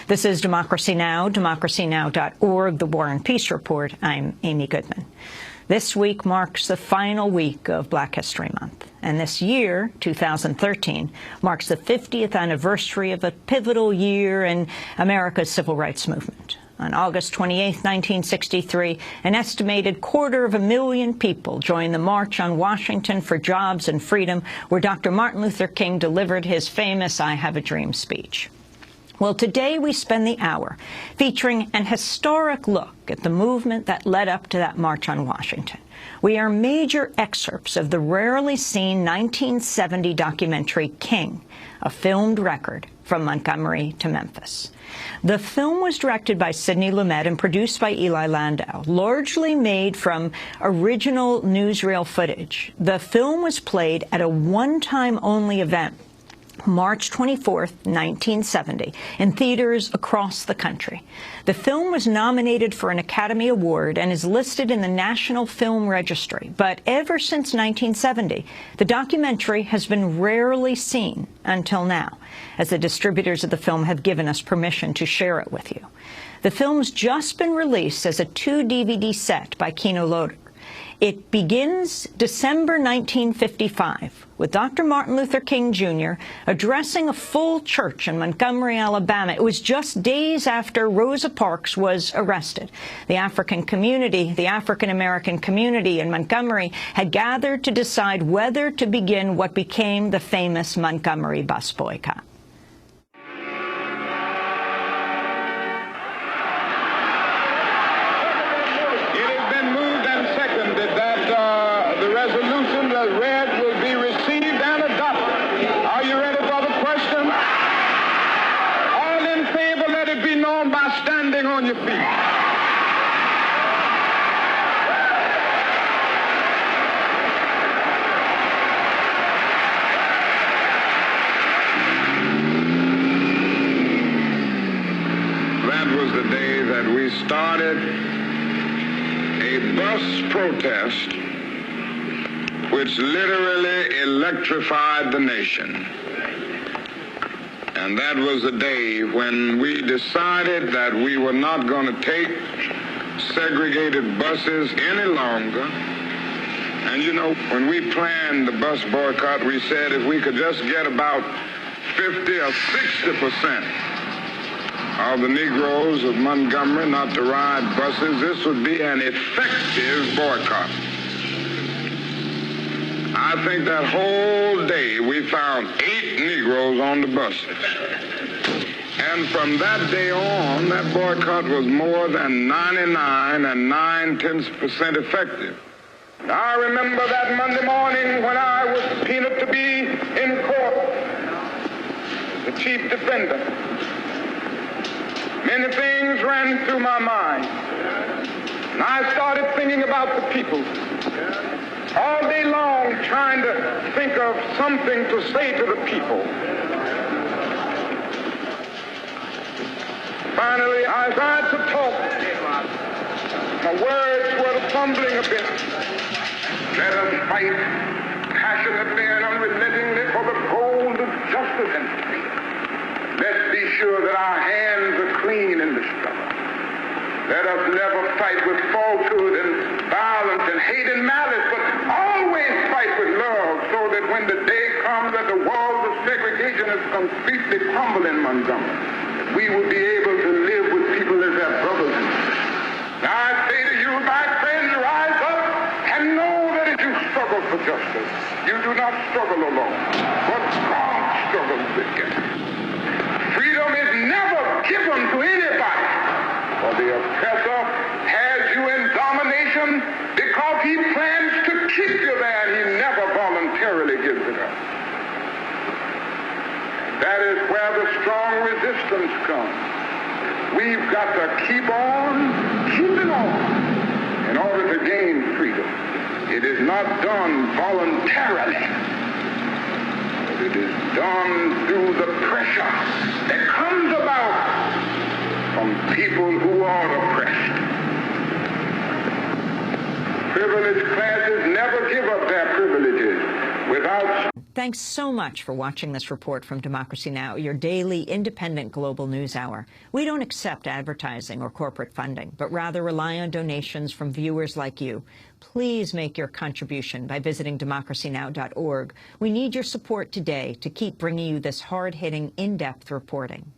This is Democracy Now!, democracynow.org, The War and Peace Report. I'm Amy Goodman. This week marks the final week of Black History Month. And this year, 2013, marks the 50th anniversary of a pivotal year in America's civil rights movement. On August 28, 1963, an estimated 250,000 people joined the March on Washington for Jobs and Freedom, where Dr. Martin Luther King delivered his famous I Have a Dream speech. Well, today we spend the hour featuring an historic look at the movement that led up to that March on Washington. We are major excerpts of the rarely seen 1970 documentary King, a filmed record from Montgomery to Memphis. The film was directed by Sidney Lumet and produced by Eli Landau, largely made from original newsreel footage. The film was played at a one-time-only event, March 24, 1970, in theaters across the country. The film was nominated for an Academy Award and is listed in the National Film Registry. But ever since 1970, the documentary has been rarely seen until now, as the distributors of the film have given us permission to share it with you. The film's just been released as a 2-DVD set by Kino Lorber. It begins December 1955 with Dr. Martin Luther King Jr. addressing a full church in Montgomery, Alabama. It was just days after Rosa Parks was arrested. The African American community in Montgomery had gathered to decide whether to begin what became the famous Montgomery bus boycott. On your feet. That was the day that we started a bus protest which literally electrified the nation. And that was the day when we decided that we were not going to take segregated buses any longer. And you know, when we planned the bus boycott, we said if we could just get about 50 or 60% of the Negroes of Montgomery not to ride buses, this would be an effective boycott. I think that whole day we found 8 Negroes on the buses. And from that day on, that boycott was more than 99 9/10% effective. I remember that Monday morning when I was subpoenaed to be in court, the chief defendant. Many things ran through my mind. And I started thinking about the people. All day long trying to think of something to say to the people. Finally, I tried to talk. My words were fumbling a bit. Let us fight passionately and unrelentingly for the goal of justice and freedom. Let's be sure that our hands are clean in the struggle. Let us never fight with falsehood and violence and hate and malice, but always fight with love, so that when the day comes that the walls of segregation has completely crumbled in Montgomery, we will be able to live with people as their brothers and sisters. Now I say to you, my friends, rise up and know that as you struggle for justice, you do not struggle alone, but God struggles with you. Freedom is never given to anybody. For the oppressor has you in domination because he plans to keep you there, and he never voluntarily gives it up. That is where the strong resistance comes. We've got to keep on keeping on in order to gain freedom. It is not done voluntarily, but it is done through the pressure that comes about from people who are oppressed. Privileged classes never give up their privileges without Thanks so much for watching this report from Democracy Now!, your daily independent global news hour. We don't accept advertising or corporate funding, but rather rely on donations from viewers like you. Please make your contribution by visiting democracynow.org. We need your support today to keep bringing you this hard-hitting, in-depth reporting.